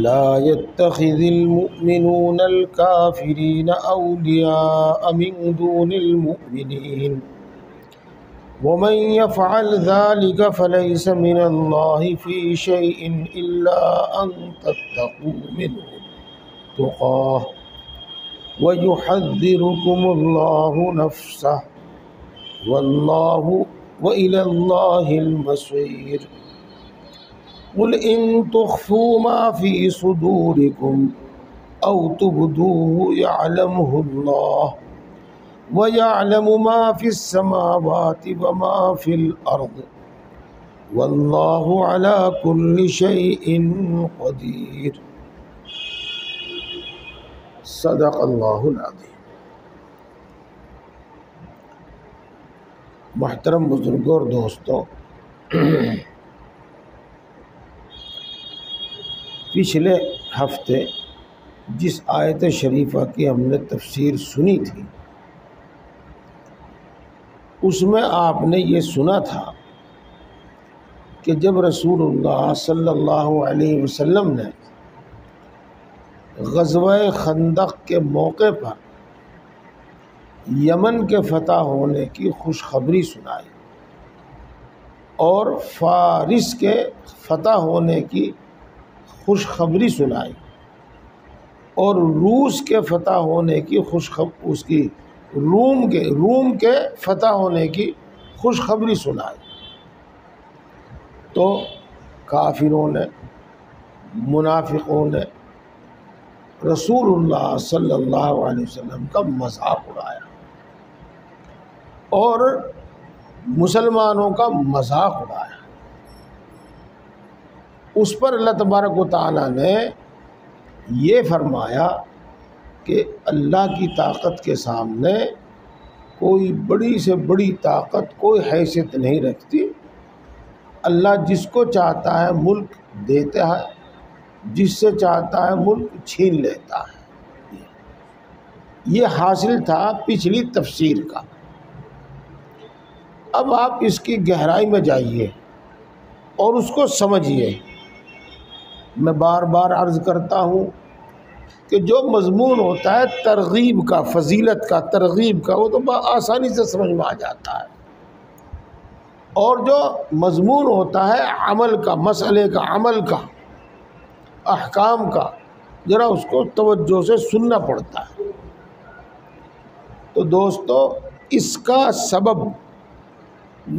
لا يتخذ المؤمنون الكافرين أولياء من دون المؤمنين ومن يفعل ذلك فليس من الله في شيء إلا أن تتقوا منه تقاه ويحذركم الله نفسه والله وإلى الله المصير قل إن تخفوا ما في صدوركم أو تبدوه يعلمه الله ويعلم ما في السماوات وما في الأرض والله على كل شيء قدير صدق اللہ العظیم۔ محترم بزرگوں اور دوستوں، پچھلے ہفتے جس آیت شریفہ کی ہم نے تفسیر سنی تھی، اس میں آپ نے یہ سنا تھا کہ جب رسول اللہ صلی اللہ علیہ وسلم نے غزوہ خندق کے موقع پر یمن کے فتح ہونے کی خوشخبری سنائی اور فارس کے فتح ہونے کی خوشخبری سنائی اور روس کے فتح ہونے کی روم کے فتح ہونے کی خوشخبری سنائی، تو کافروں نے، منافقوں نے رسول اللہ صلی اللہ علیہ وسلم کا مذاق اڑایا اور مسلمانوں کا مذاق اڑایا۔ اس پر اللہ تبارک و تعالیٰ نے یہ فرمایا کہ اللہ کی طاقت کے سامنے کوئی بڑی سے بڑی طاقت کوئی حیثیت نہیں رکھتی۔ اللہ جس کو چاہتا ہے ملک دیتا ہے، جس سے چاہتا ہے ملک چھین لیتا ہے۔ یہ حاصل تھا پچھلی تفسیر کا۔ اب آپ اس کی گہرائی میں جائیے اور اس کو سمجھیے۔ میں بار بار عرض کرتا ہوں کہ جو مضمون ہوتا ہے ترغیب کا، فضیلت کا، ترغیب کا، وہ تو آسانی سے سمجھ میں آ جاتا ہے، اور جو مضمون ہوتا ہے عمل کا، مسئلے کا، عمل کا، احکام کا، ذرا اس کو توجہ سے سننا پڑتا ہے۔ تو دوستو، اس کا سبب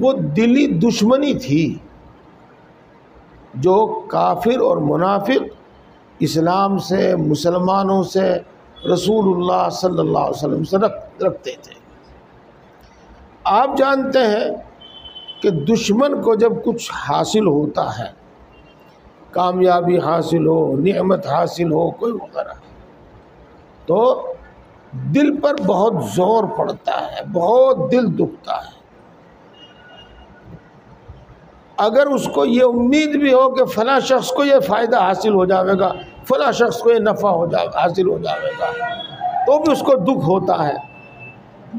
وہ دلی دشمنی تھی جو کافر اور منافق اسلام سے، مسلمانوں سے، رسول اللہ صلی اللہ علیہ وسلم سے رکھتے تھے۔ آپ جانتے ہیں کہ دشمن کو جب کچھ حاصل ہوتا ہے، کامیابی حاصل ہو، نعمت حاصل ہو، کوئی وغیرہ، تو دل پر بہت زور پڑتا ہے، بہت دل دکھتا ہے۔ اگر اس کو یہ امید بھی ہو کہ فلاں شخص کو یہ فائدہ حاصل ہو جاوے گا، فلاں شخص کو یہ نفع حاصل ہو جاوے گا، تو بھی اس کو دکھ ہوتا ہے،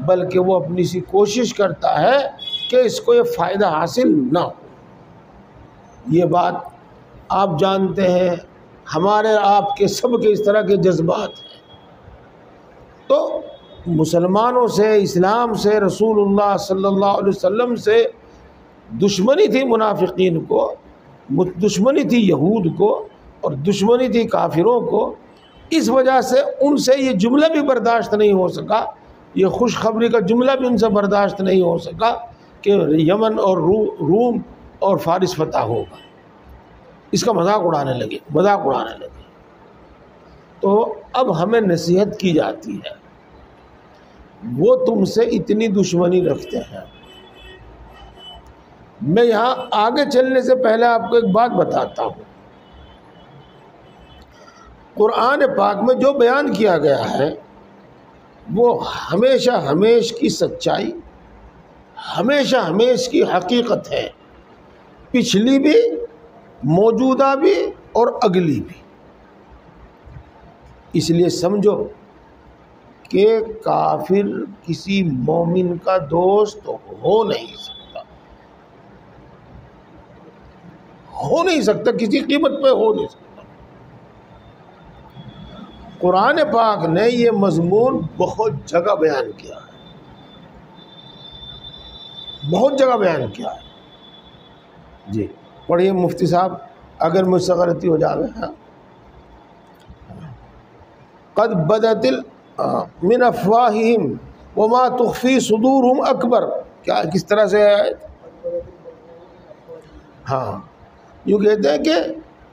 بلکہ وہ اپنی سی کوشش کرتا ہے کہ اس کو یہ فائدہ حاصل نہ ہو۔ یہ بات آپ جانتے ہیں، ہمارے آپ کے سب کے اس طرح کے جذبات ہیں۔ تو مسلمانوں سے، اسلام سے، رسول اللہ صلی اللہ علیہ وسلم سے دشمنی تھی منافقین کو، دشمنی تھی یہود کو، اور دشمنی تھی کافروں کو۔ اس وجہ سے ان سے یہ جملہ بھی برداشت نہیں ہو سکا، یہ خوشخبری کا جملہ بھی ان سے برداشت نہیں ہو سکا کہ یمن اور روم اور فارس فتح ہوگا۔ اس کا مذاق اڑانے لگے۔ تو اب ہمیں نصیحت کی جاتی ہے، وہ تم سے اتنی دشمنی رکھتے ہیں۔ میں یہاں آگے چلنے سے پہلے آپ کو ایک بات بتاتا ہوں۔ قرآن پاک میں جو بیان کیا گیا ہے وہ ہمیشہ ہمیش کی سچائی، ہمیشہ ہمیش کی حقیقت ہے، پچھلی بھی، موجودہ بھی اور اگلی بھی۔ اس لیے سمجھو کہ کافر کسی مومن کا دوست ہو نہیں سکتا، ہو نہیں سکتا، کسی قیمت پہ ہو نہیں سکتا۔ قرآن پاک نے یہ مضمون بہت جگہ بیان کیا ہے، بہت جگہ بیان کیا ہے۔ جی پڑھیے مفتی صاحب، اگر مجھ سے غلطی ہو جاوے۔ قد بدت من افواہہم وما تخفی صدورہم اکبر، کیا کس طرح سے ہے؟ ہاں یوں کہتے ہیں کہ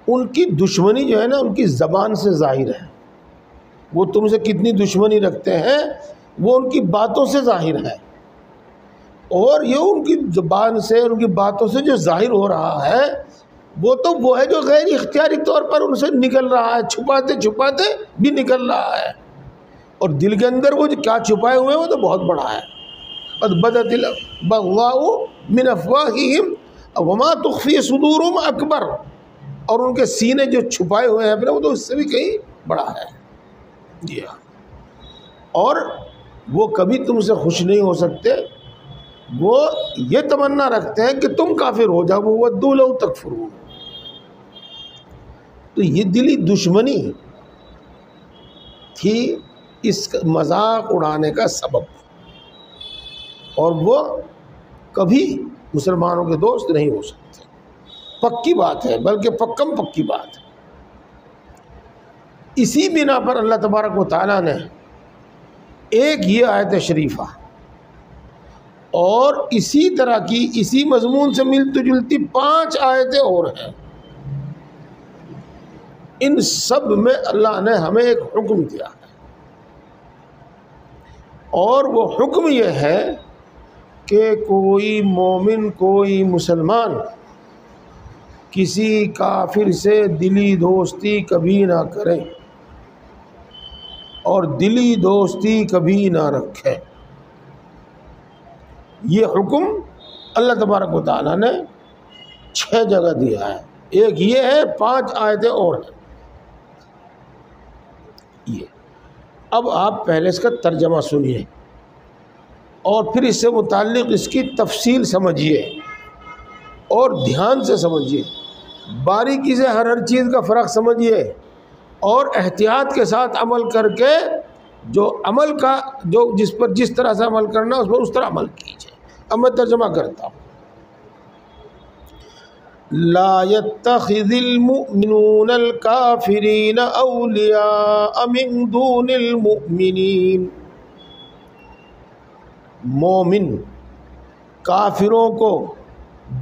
ان کی دشمنی جو ہے نا ان کی زبان سے ظاہر ہے، وہ تم سے کتنی دشمنی رکھتے ہیں وہ ان کی باتوں سے ظاہر ہے، اور یہ ان کی زبان سے ان کی باتوں سے جو ظاہر ہو رہا ہے وہ تو وہ ہے جو غیر اختیاری طور پر ان سے نکل رہا ہے، چھپاتے چھپاتے بھی نکل رہا ہے، اور دل کے اندر وہ جو کیا چھپائے ہوئے ہیں وہ تو بہت بڑا ہے۔ قد بدت البغضاء من افواہہم وما تخفی صدورہم اکبر، اور ان کے سینے جو چھپائے ہوئے ہیں اپنے وہ تو اس سے بھی کہیں بڑا ہے۔ جی ہاں، اور وہ کبھی تم سے خوش نہیں ہو سکتے، وہ یہ تمنا رکھتے ہیں کہ تم کافر ہو جاؤ، وَوَدُّوا لَوْ تَكْفُرُونَ۔ تو یہ دلی دشمنی تھی اس مذاق اڑانے کا سبب، اور وہ کبھی مسلمانوں کے دوست نہیں ہو سکتے، پکی بات ہے، بلکہ پکم پکی بات ہے۔ اسی بنا پر اللہ تبارک و تعالیٰ نے ایک یہ آیت شریفہ اور اسی طرح کی اسی مضمون سے ملتی جلتی 5 آیتیں اور ہیں، ان سب میں اللہ نے ہمیں ایک حکم دیا ہے، اور وہ حکم یہ ہے کہ کوئی مومن کوئی مسلمان کسی کافر سے دلی دوستی کبھی نہ کرے اور دلی دوستی کبھی نہ رکھے۔ یہ حکم اللہ تبارک و تعالیٰ نے 6 جگہ دیا ہے، ایک یہ ہے، 5 آیتیں اور ہیں یہ۔ اب آپ پہلے اس کا ترجمہ سنیے اور پھر اس سے متعلق اس کی تفصیل سمجھیے اور دھیان سے سمجھیے، باریکی سے ہر چیز کا فرق سمجھیے، اور احتیاط کے ساتھ عمل کر کے جو عمل کا جو جس طرح سے عمل کرنا اس پر اس طرح عمل کیجیے۔ اب میں ترجمہ کرتا ہوں۔ لا يتخذ المؤمنون الكافرين اولیاء من دون المؤمنین، مومن کافروں کو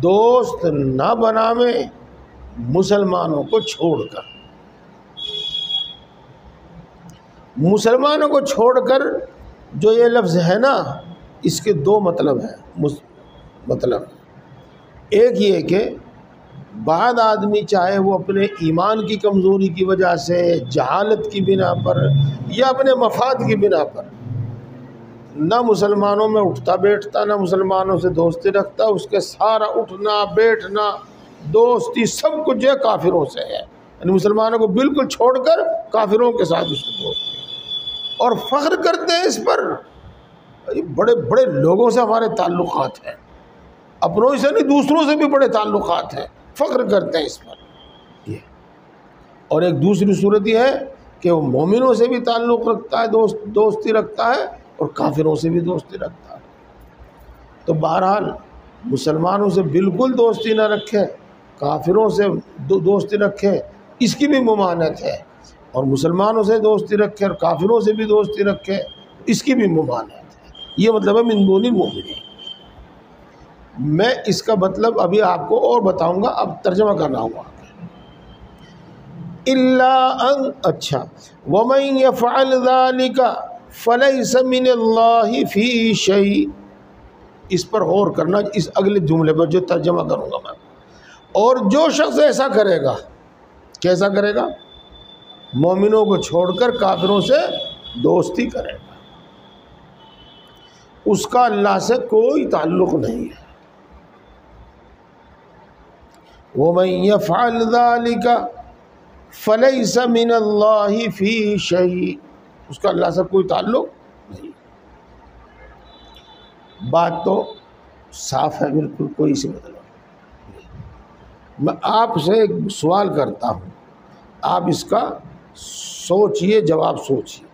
دوست نہ بناویں مسلمانوں کو چھوڑ کر۔ مسلمانوں کو چھوڑ کر جو یہ لفظ ہے نا، اس کے 2 مطلب ہیں۔ مطلب ایک یہ کہ بعض آدمی چاہے وہ اپنے ایمان کی کمزوری کی وجہ سے، جہالت کی بنا پر یا اپنے مفاد کی بنا پر نہ مسلمانوں میں اٹھتا بیٹھتا، نہ مسلمانوں سے دوستی رکھتا، اس کے سارا اٹھنا بیٹھنا دوستی سب کچھ جو کافروں سے ہے، یعنی مسلمانوں کو بالکل چھوڑ کر کافروں کے ساتھ اس کو دوستی، اور فخر کرتے ہیں اس پر، بڑے بڑے لوگوں سے ہمارے تعلقات ہیں، اپنوں سے نہیں دوسروں سے بھی بڑے تعلقات ہیں، فخر کرتے ہیں اس پر یہ۔ اور ایک دوسری صورت یہ ہے کہ وہ مومنوں سے بھی تعلق رکھتا ہے، دوستی رکھتا ہے، اور کافروں سے بھی دوستی رکھتا ہے۔ تو بہرحال مسلمانوں سے بالکل دوستی نہ رکھے، کافروں سے دوستی رکھے، اس کی بھی ممانعت ہے، اور مسلمانوں سے دوستی رکھے اور کافروں سے بھی دوستی رکھے، اس کی بھی ممانعت ہے۔ یہ مطلب ہے من دون المؤمنین۔ میں اس کا مطلب ابھی آپ کو اور بتاؤں گا، اب ترجمہ کرنا ہوگا۔ الا ان، اچھا، ومن يفعل ذلك فليس من الله في شيء، اس پر غور کرنا، اس اگلے جملے پر جو ترجمہ کروں گا میں۔ اور جو شخص ایسا کرے گا، کیسا کرے گا؟ مومنوں کو چھوڑ کر کافروں سے دوستی کرے گا، اس کا اللہ سے کوئی تعلق نہیں ہے۔ وَمَن يَفْعَلْ ذَلِكَ فَلَيْسَ مِنَ اللَّهِ فِي شَيْءٍ، اس کا اللہ سے کوئی تعلق نہیں۔ بات تو صاف ہے بالکل، کوئی سی مطلب نہیں۔ میں آپ سے ایک سوال کرتا ہوں، آپ اس کا سوچئے، جواب سوچئے۔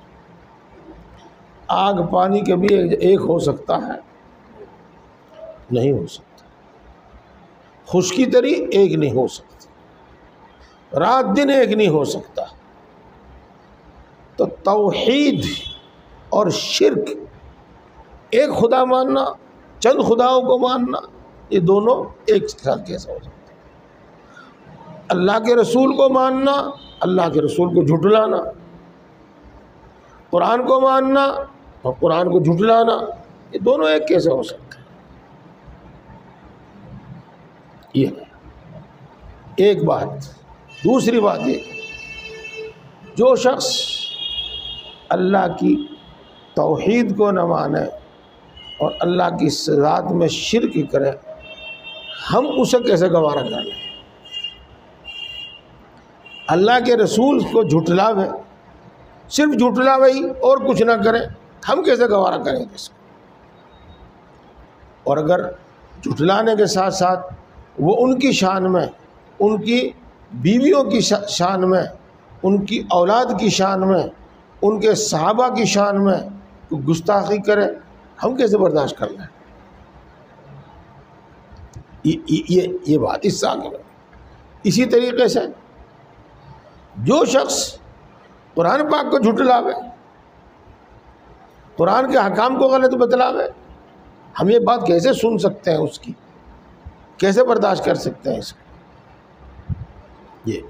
آگ پانی کبھی ایک ہو سکتا ہے؟ نہیں ہو سکتا۔ خشکی تری ایک نہیں ہو سکتی، رات دن ایک نہیں ہو سکتا۔ تو توحید اور شرک، ایک خدا ماننا، چند خداؤں کو ماننا، یہ دونوں ایک ساتھ کیسا ہو سکتا ہے؟ اللہ کے رسول کو ماننا، اللہ کے رسول کو جھٹلانا، قرآن کو ماننا اور قرآن کو جھٹلانا، یہ دونوں ایک کیسے ہو سکتا ہے؟ یہ ایک بات۔ دوسری بات یہ، جو شخص اللہ کی توحید کو نہ مانے اور اللہ کی ذات میں شرک کرے، ہم اسے کیسے گوارا کر لیں؟ اللہ کے رسول کو جھٹلاوے، صرف جھٹلاوے ہی اور کچھ نہ کرے، ہم کیسے گوارا کریں گے اس کو؟ اور اگر جھٹلانے کے ساتھ ساتھ وہ ان کی شان میں، ان کی بیویوں کی شان میں، ان کی اولاد کی شان میں، ان کے صحابہ کی شان میں گستاخی کرے، ہم کیسے برداشت کر لیں؟ یہ بات اس سے آگے بڑھے۔ اسی طریقے سے جو شخص قرآن پاک کو جھٹلاوے، قرآن کے حکام کو غلط بتلاوے، ہم یہ بات کیسے سن سکتے ہیں؟ اس کی کیسے برداشت کر سکتے ہیں اس کو؟ یہ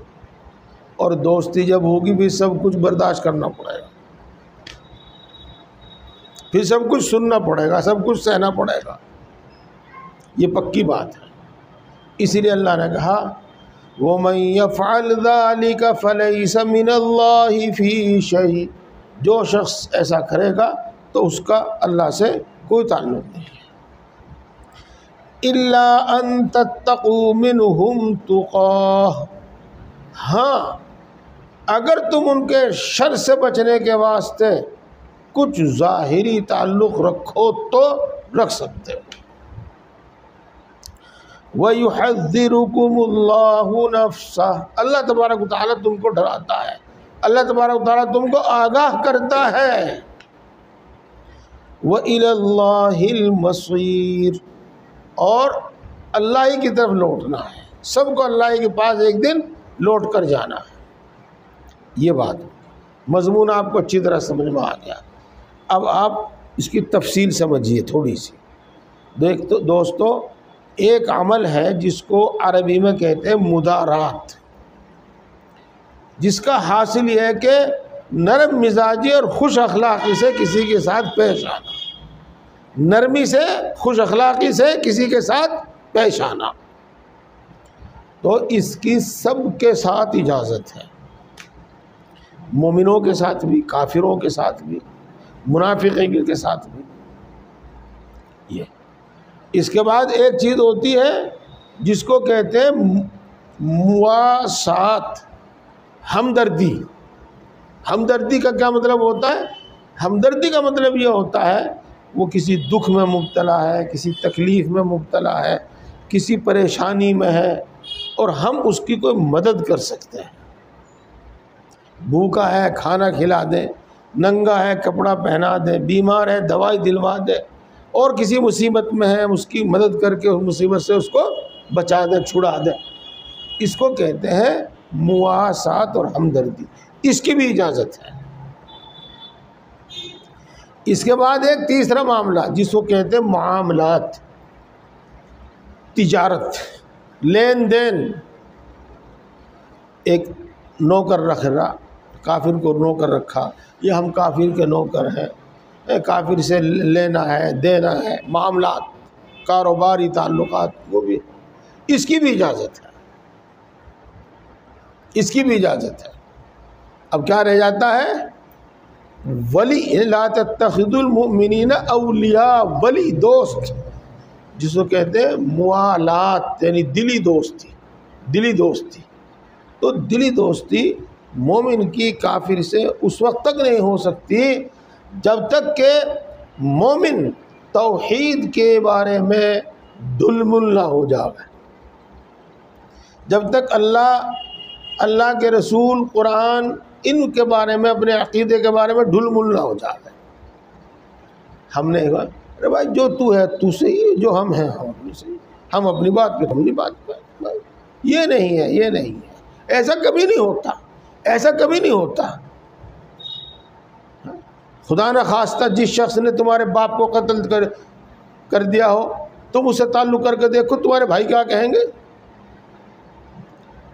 اور دوستی جب ہوگی بھی سب کچھ برداشت کرنا پڑے گا، پھر سب کچھ سننا پڑے گا، سب کچھ سہنا پڑے گا، یہ پکی بات ہے۔ اسی لیے اللہ نے کہا وَمَن يَفْعَلْ ذَلِكَ فَلَيْسَ مِنَ اللَّهِ فِي شَيْءٍ، جو شخص ایسا کرے گا تو اس کا اللہ سے کوئی تعلق نہیں ہے۔ إِلَّا أَن تَتَّقُوا مِنْهُمْ تُقَاةً، ہاں اگر تم ان کے شر سے بچنے کے واسطے کچھ ظاہری تعلق رکھو تو رکھ سکتے ہو۔ وَيُحَذِّرُكُمُ اللَّهُ نَفْسَهُ، اللہ تبارک و تعالیٰ تم کو ڈراتا ہے، اللہ تبارک و تعالیٰ تم کو آگاہ کرتا ہے۔ وَإِلَى اللَّهِ الْمَصِيرُ، اور اللہ ہی کی طرف لوٹنا ہے، سب کو اللہ ہی کے پاس ایک دن لوٹ کر جانا ہے۔ یہ بات مضمون آپ کو اچھی طرح سمجھ میں آ گیا۔ اب آپ اس کی تفصیل سمجھیے تھوڑی سی۔ دوستو، ایک عمل ہے جس کو عربی میں کہتے ہیں مدارات، جس کا حاصل یہ ہے کہ نرم مزاجی اور خوش اخلاقی سے کسی کے ساتھ پیش آنا، نرمی سے، خوش اخلاقی سے کسی کے ساتھ پیش آنا، تو اس کی سب کے ساتھ اجازت ہے، مومنوں کے ساتھ بھی، کافروں کے ساتھ بھی، منافقین کے ساتھ بھی۔ یہ اس کے بعد ایک چیز ہوتی ہے جس کو کہتے ہیں مواسات، ہمدردی۔ ہمدردی کا کیا مطلب ہوتا ہے؟ ہمدردی کا مطلب یہ ہوتا ہے وہ کسی دکھ میں مبتلا ہے، کسی تکلیف میں مبتلا ہے، کسی پریشانی میں ہے، اور ہم اس کی کوئی مدد کر سکتے ہیں۔ بھوکا ہے کھانا کھلا دیں، ننگا ہے کپڑا پہنا دیں، بیمار ہے دوائی دلوا دیں، اور کسی مصیبت میں ہے اس کی مدد کر کے اس مصیبت سے اس کو بچا دیں، چھڑا دیں۔ اس کو کہتے ہیں مواسات اور ہمدردی، اس کی بھی اجازت ہے۔ اس کے بعد ایک تیسرا معاملہ جس کو کہتے ہیں معاملات، تجارت، لین دین۔ ایک نوکر رکھ رہا، کافر کو نوکر رکھا، یہ ہم کافر کے نوکر ہیں، کافر سے لینا ہے دینا ہے، معاملات، کاروباری تعلقات، وہ بھی، اس کی بھی اجازت ہے، اس کی بھی اجازت ہے۔ اب کیا رہ جاتا ہے؟ ولی، لا تتخذوا المؤمنین اولیاء، ولی، دوست، جس کو کہتے ہیں موالات، یعنی دلی دوستی، دلی دوستی۔ تو دلی دوستی مومن کی کافر سے اس وقت تک نہیں ہو سکتی جب تک کہ مومن توحید کے بارے میں دلمل نہ ہو جائے، جب تک اللہ کے رسول، قرآن، ان کے بارے میں، اپنے عقیدے کے بارے میں ڈھل مل نہ ہو جائے۔ ہم نے کہا ارے بھائی جو تو ہے تو صحیح، جو ہم ہیں ہم اپنی صحیح، ہم اپنی بات پہ اپنی بات پہ، یہ نہیں ہے، یہ نہیں ہے، ایسا کبھی نہیں ہوتا، ایسا کبھی نہیں ہوتا۔ خدا نہ خواستہ جس شخص نے تمہارے باپ کو قتل کر دیا ہو، تم اس سے تعلق کر کے دیکھو تمہارے بھائی کیا کہیں گے۔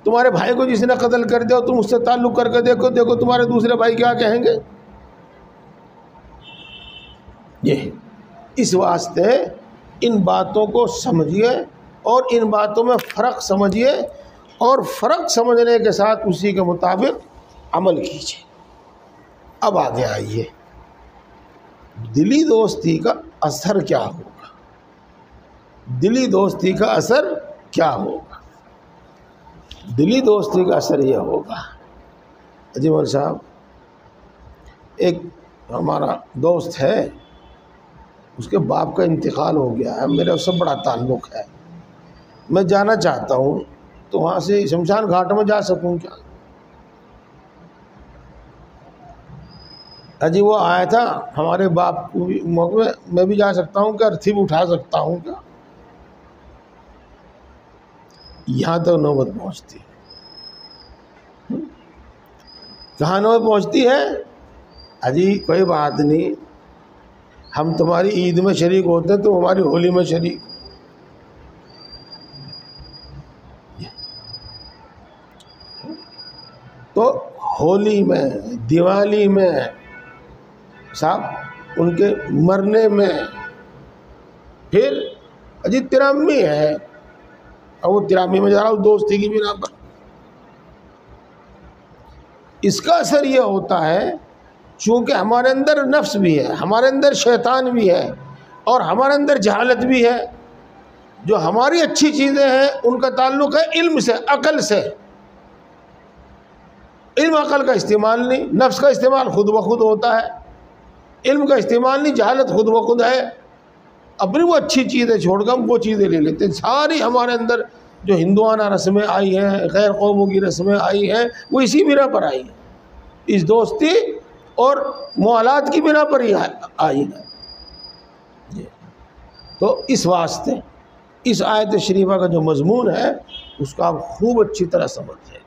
تمہارے بھائی کو جس نے قتل کر دیا ہو، تم اس سے تعلق کر کے دیکھو تمہارے دوسرے بھائی کیا کہیں گے۔ یہ اس واسطے ان باتوں کو سمجھیے اور ان باتوں میں فرق سمجھیے، اور فرق سمجھنے کے ساتھ اسی کے مطابق عمل کیجیے۔ اب آگے آئیے، دلی دوستی کا اثر کیا ہوگا؟ دلی دوستی کا اثر کیا ہوگا؟ دلی دوستی کا اثر یہ ہوگا، اجمل صاحب ایک ہمارا دوست ہے، اس کے باپ کا انتقال ہو گیا ہے، میرا اس سے بڑا تعلق ہے، میں جانا چاہتا ہوں تو وہاں سے شمشان گھاٹ میں جا سکوں کیا؟ جی وہ آیا تھا ہمارے باپ کو موقع میں بھی جا سکتا ہوں کیا؟ ارتھی بھی اٹھا سکتا ہوں کیا؟ یہاں تک نوبت پہنچتی ہے۔ کہاں نوبت پہنچتی ہے؟ اجی کوئی بات نہیں، ہم تمہاری عید میں شریک ہوتے ہیں، تم ہماری ہولی میں شریک۔ تو ہولی میں، دیوالی میں صاحب، ان کے مرنے میں، پھر اجی ترامی ہے، اور وہ ترامی میں جا رہا ہوں دوستی کی بنا پر۔ اس کا اثر یہ ہوتا ہے چونکہ ہمارے اندر نفس بھی ہے، ہمارے اندر شیطان بھی ہے، اور ہمارے اندر جہالت بھی ہے۔ جو ہماری اچھی چیزیں ہیں ان کا تعلق ہے علم سے، عقل سے۔ علم عقل کا استعمال نہیں، نفس کا استعمال خود بخود ہوتا ہے، علم کا استعمال نہیں، جہالت خود بخود ہے۔ اپنی وہ اچھی چیزیں چھوڑ کر ہم وہ چیزیں لے لیتے ہیں۔ ساری ہمارے اندر جو ہندوانہ رسمیں آئی ہیں، غیر قوموں کی رسمیں آئی ہیں، وہ اسی بنا پر آئی ہیں، اس دوستی اور موالات کی بنا پر ہی آئی ہے۔ تو اس واسطے اس آیت شریفہ کا جو مضمون ہے اس کو آپ خوب اچھی طرح سمجھیں،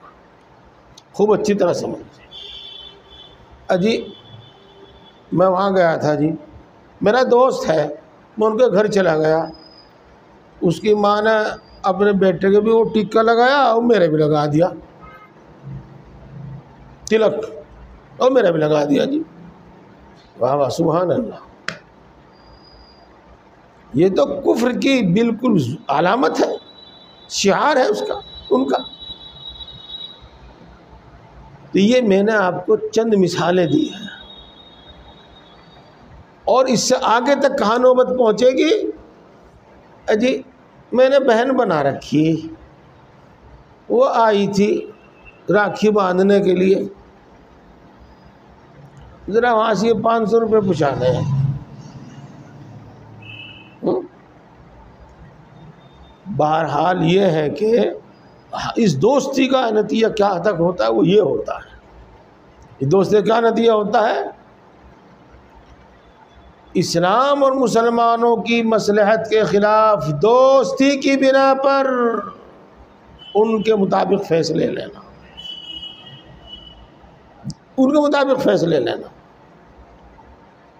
خوب اچھی طرح سمجھیں۔ اجی میں وہاں گیا تھا جی، میرا دوست ہے، میں ان کے گھر چلا گیا، اس کی ماں نے اپنے بیٹے کے بھی وہ ٹکا لگایا اور میرے بھی لگا دیا تلک، اور میرا بھی لگا دیا جی۔ واہ واہ سبحان اللہ، یہ تو کفر کی بالکل علامت ہے، شعار ہے اس کا، ان کا۔ تو یہ میں نے آپ کو چند مثالیں دی ہیں، اور اس سے آگے تک کہاں نوبت پہنچے گی؟ اجی میں نے بہن بنا رکھی، وہ آئی تھی راکھی باندھنے کے لیے، ذرا وہاں سے 500 روپے پہنچانے ہیں۔ بہرحال یہ ہے کہ اس دوستی کا نتیجہ کیا تک ہوتا ہے، وہ یہ ہوتا ہے، اس دوستی کا کیا نتیجہ ہوتا ہے؟ اسلام اور مسلمانوں کی مصلحت کے خلاف دوستی کی بنا پر ان کے مطابق فیصلے لینا، ان کے مطابق فیصلے لینا،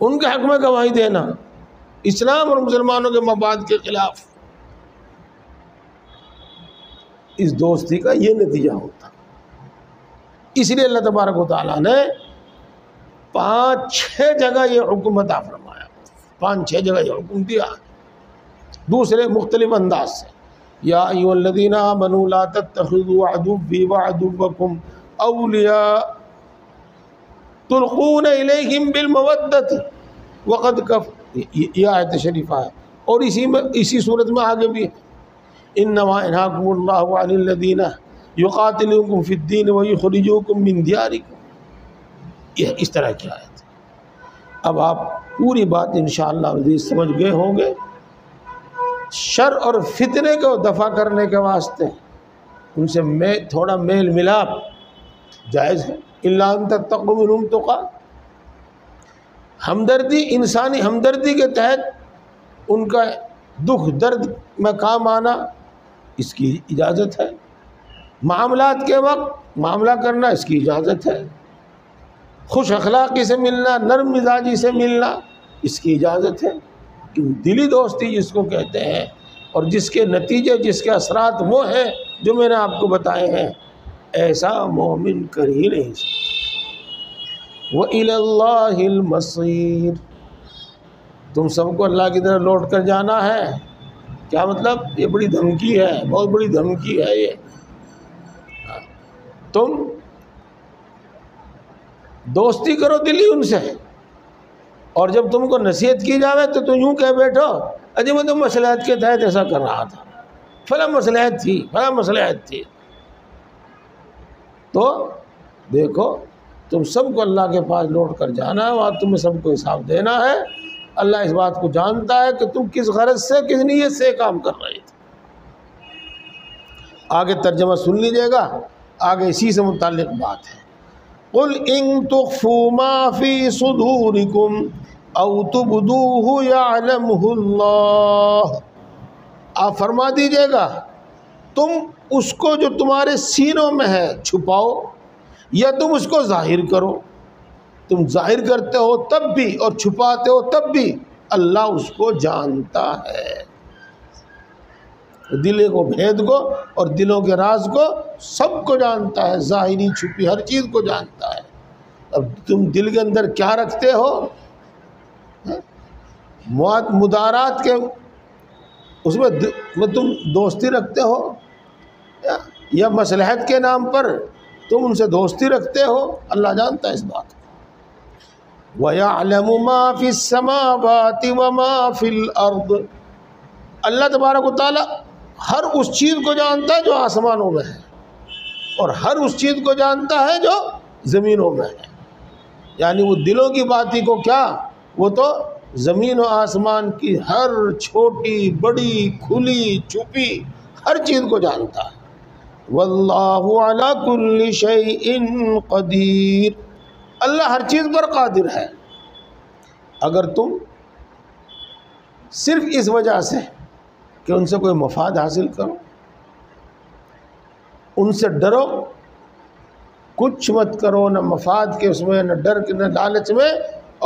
ان کے حق میں گواہی دینا، اسلام اور مسلمانوں کے مفاد کے خلاف، اس دوستی کا یہ نتیجہ ہوتا۔ اس لیے اللہ تبارک و تعالیٰ نے 5-6 جگہ یہ حکم عطا فرمایا، 5-6 جگہ یہ حکم دیا دوسرے مختلف انداز سے۔ یا ایھا الذین آمنوا لا تتخذوا عدوی وعدوکم اولیاء تلقون الیہم بالمودۃ وقد یہ آیت شریفہ ہے، اور اسی صورت میں آگے بھی انما ینہاکم اللہ عن الذین یقاتلونکم فی الدین ویخرجوکم من دیارکم، یہ اس طرح کی آیت۔ اب آپ پوری بات انشاءاللہ عزیز سمجھ گئے ہوں گے۔ شر اور فتنے کو دفع کرنے کے واسطے ان سے تھوڑا میل ملاپ جائز ہے. الا ان تتقوا منهم تقا، ہمدردی، انسانی ہمدردی کے تحت ان کا دکھ درد میں کام آنا، اس کی اجازت ہے. معاملات کے وقت معاملہ کرنا، اس کی اجازت ہے. خوش اخلاقی سے ملنا، نرم مزاجی سے ملنا، اس کی اجازت ہے. دلی دوستی جس کو کہتے ہیں، اور جس کے نتیجے، جس کے اثرات وہ ہیں جو میں نے آپ کو بتائے ہیں، ایسا مومن کر ہی نہیں سکتا. وَإِلَى اللَّهِ الْمَصِيرُ، تم سب کو اللہ کی طرف لوٹ کر جانا ہے. کیا مطلب؟ یہ بڑی دھمکی ہے، بہت بڑی دھمکی ہے یہ. تم دوستی کرو دلی ان سے، اور جب تم کو نصیحت کی جاوے تو تم یوں کہہ بیٹھو اجی میں تو مصلحت کے تحت ایسا کر رہا تھا، فلاں مصلحت تھی، فلاں مصلحت تھی. تو دیکھو تم سب کو اللہ کے پاس لوٹ کر جانا ہے، وہاں تمہیں سب کو حساب دینا ہے. اللہ اس بات کو جانتا ہے کہ تم کس غرض سے، کس نیت سے کام کر رہے تھے. آگے ترجمہ سن لیجیے گا، آگے اسی سے متعلق بات ہے. قل ان تخفوا ما فی صدورکم او تبدوه یعلمہ اللہ، آپ فرما دیجیے گا تم اس کو جو تمہارے سینوں میں ہے چھپاؤ، یا تم اس کو ظاہر کرو. تم ظاہر کرتے ہو تب بھی اور چھپاتے ہو تب بھی اللہ اس کو جانتا ہے. دل کو، بھید کو اور دلوں کے راز کو سب کو جانتا ہے، ظاہری چھپی ہر چیز کو جانتا ہے. اب تم دل کے اندر کیا رکھتے ہو، مدارات کے اس میں تم دوستی رکھتے ہو، یا مصلحت کے نام پر تم ان سے دوستی رکھتے ہو، اللہ جانتا ہے اس بات کو. وَيَعْلَمُ مَا فِي السَّمَاوَاتِ وَمَا فِي الْأَرْضِ، اللہ تبارک و تعالی ہر اس چیز کو جانتا ہے جو آسمانوں میں ہے، اور ہر اس چیز کو جانتا ہے جو زمینوں میں ہے. یعنی وہ دلوں کی باتیں کو کیا، وہ تو زمین و آسمان کی ہر چھوٹی بڑی کھلی چھپی ہر چیز کو جانتا ہے. واللہ علی کل شیء قدیر، اللہ ہر چیز پر قادر ہے. اگر تم صرف اس وجہ سے کہ ان سے کوئی مفاد حاصل کرو، ان سے ڈرو، کچھ مت کرو، نہ مفاد کے اس میں، نہ ڈر کے، نہ لالچ میں،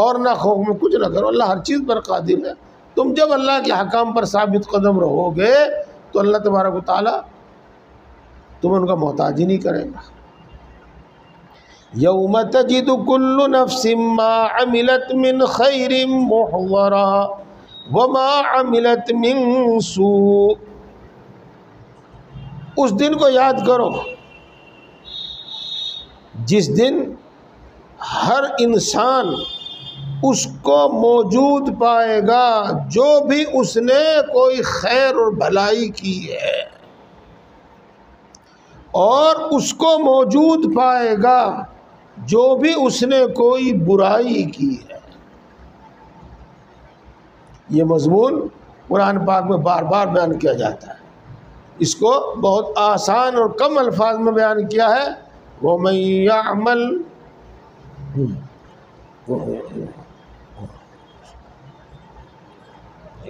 اور نہ خوف میں، کچھ نہ کرو. اللہ ہر چیز پر قادر ہے. تم جب اللہ کے حکام پر ثابت قدم رہو گے تو اللہ تبارک و تعالی تمہیں ان کا محتاج ہی نہیں کرے گا. یوم تجد کل نفس ما عملت من خیر محضرا وما عملت من سوء، اس دن کو یاد کرو جس دن ہر انسان اس کو موجود پائے گا جو بھی اس نے کوئی خیر اور بھلائی کی ہے، اور اس کو موجود پائے گا جو بھی اس نے کوئی برائی کی ہے. یہ مضمون قرآن پاک میں بار بار بیان کیا جاتا ہے. اس کو بہت آسان اور کم الفاظ میں بیان کیا ہے. وَمَن يَعْمَلْ،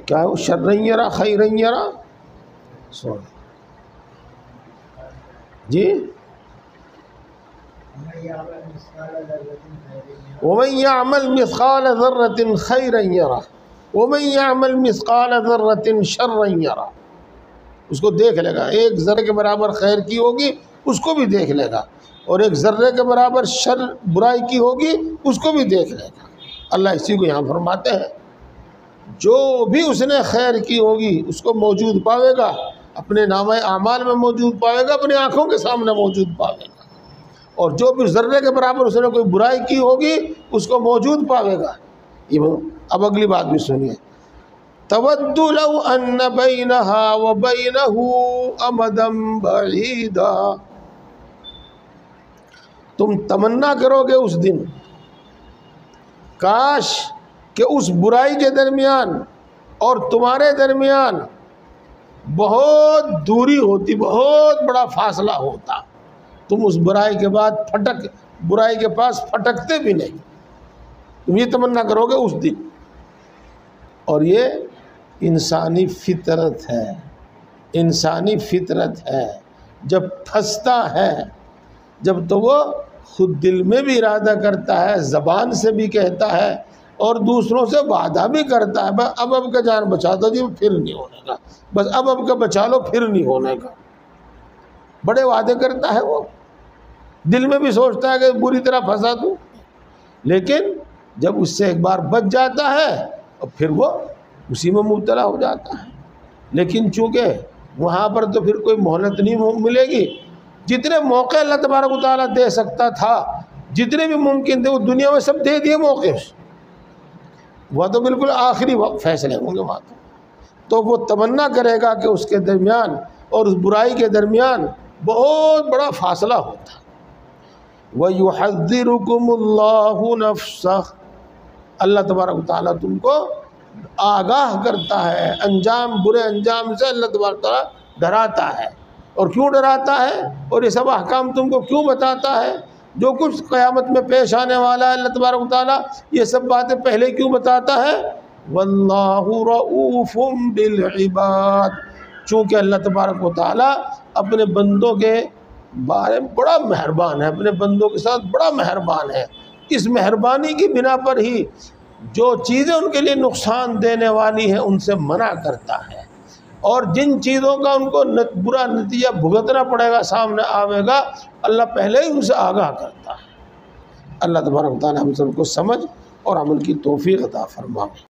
کیا ہے، شرًا یرا خیرًا یرا، جی وَمَن يَعْمَلْ مِثْقَالَ ذَرَّةٍ خَيْرًا يَرَهُ وَمَن يَعْمَلْ مِثْقَالَ ذَرَّةٍ شَرًّا يَرَهُ. اس کو دیکھ لے گا، ایک ذرے کے برابر خیر کی ہوگی اس کو بھی دیکھ لے گا، اور ایک ذرے کے برابر شر برائی کی ہوگی اس کو بھی دیکھ لے گا. اللہ اسی کو یہاں فرماتے ہیں جو بھی اس نے خیر کی ہوگی اس کو موجود پاوے گا، اپنے نامہ اعمال میں موجود پاوے گا، اپنی آنکھوں کے سامنے موجود پاوے گا. اور جو بھی ذرے کے برابر اس نے کوئی برائی کی ہوگی اس کو موجود پاوے گا. اب اگلی بات بھی سنیے. تود لو ان بینہا وبینہ امدا بعیدا، تم تمنا کرو گے اس دن، کاش کہ اس برائی کے درمیان اور تمہارے درمیان بہت دوری ہوتی، بہت بڑا فاصلہ ہوتا، تم اس برائی کے بعد برائی کے پاس پھٹکتے بھی نہیں، تم یہ تمنا کرو گے اس دن۔ اور یہ انسانی فطرت ہے، انسانی فطرت ہے۔ جب پھنستا ہے، جب تو وہ خود دل میں بھی ارادہ کرتا ہے، زبان سے بھی کہتا ہے، اور دوسروں سے وعدہ بھی کرتا ہے، بس اب کا جان بچا دو جی، پھر نہیں ہونے کا، بس اب کا بچا لو، پھر نہیں ہونے کا، بڑے وعدے کرتا ہے وہ، دل میں بھی سوچتا ہے کہ بری طرح پھنسا دوں، لیکن جب اس سے ایک بار بچ جاتا ہے اور پھر وہ اسی میں مبتلا ہو جاتا ہے۔ لیکن چونکہ وہاں پر تو پھر کوئی مہلت نہیں ملے گی، جتنے موقع اللہ تبارک و تعالیٰ دے سکتا تھا، جتنے بھی ممکن تھے، وہ دنیا میں سب دے دیے موقع، وہ تو بالکل آخری فیصلے ہوں گے وہاں تو وہ تمنا کرے گا کہ اس کے درمیان اور اس برائی کے درمیان بہت بڑا فاصلہ ہوتا۔ وَيُحَذِّرُكُمُ اللَّهُ نَفْسَهُ، اللہ تبارک و تعالیٰ تم کو آگاہ کرتا ہے، برے انجام سے اللہ تبارک و تعالیٰ ڈراتا ہے۔ اور کیوں ڈراتا ہے اور یہ سب احکام تم کو کیوں بتاتا ہے؟ جو کچھ قیامت میں پیش آنے والا ہے اللہ تبارک و تعالیٰ یہ سب باتیں پہلے کیوں بتاتا ہے؟ وَاللَّهُ رَؤُوفٌ بِالْعِبَادِ، چونکہ اللہ تبارک و تعالیٰ اپنے بندوں کے بارے میں بڑا مہربان ہے، اپنے بندوں کے ساتھ بڑا مہربان ہے۔ اس مہربانی کی بنا پر ہی جو چیزیں ان کے لیے نقصان دینے والی ہیں ان سے منع کرتا ہے، اور جن چیزوں کا ان کو برا نتیجہ بھگتنا پڑے گا، سامنے آئے گا، اللہ پہلے ہی ان سے آگاہ کرتا ہے۔ اللہ تبارک و تعالیٰ ہم سب کو سمجھ اور عمل کی توفیق عطا فرمائے۔